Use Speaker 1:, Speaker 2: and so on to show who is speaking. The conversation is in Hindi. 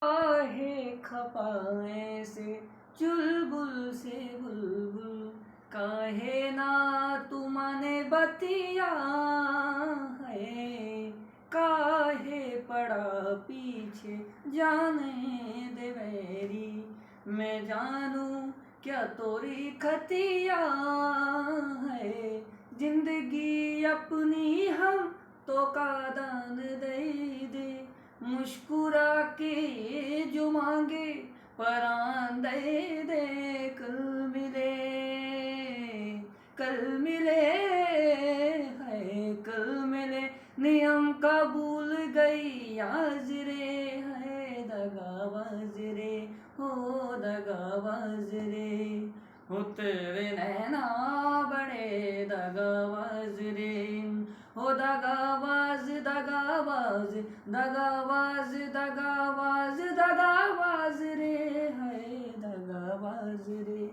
Speaker 1: आहे खफा ऐसे चुलबुल से बुलबुल, काहे ना तुमने बतिया है, काहे पड़ा पीछे जाने दे बैरी, मैं जानूं क्या तोरी खतिया है, जिंदगी अपनी हम तो का दान दे दे, मुस्कुरा के जो मांगे परान दे दे, कल मिले है कल मिले, नियम का भूल गई आज रे, है दगाबाज रे, हो दगाबाज रे, हो तेरे नैना बड़े दगाबाज रे, हो दगाबाज दगाबाज दगाबाज दगाबाज दगाबाज रे, है दगाबाज रे।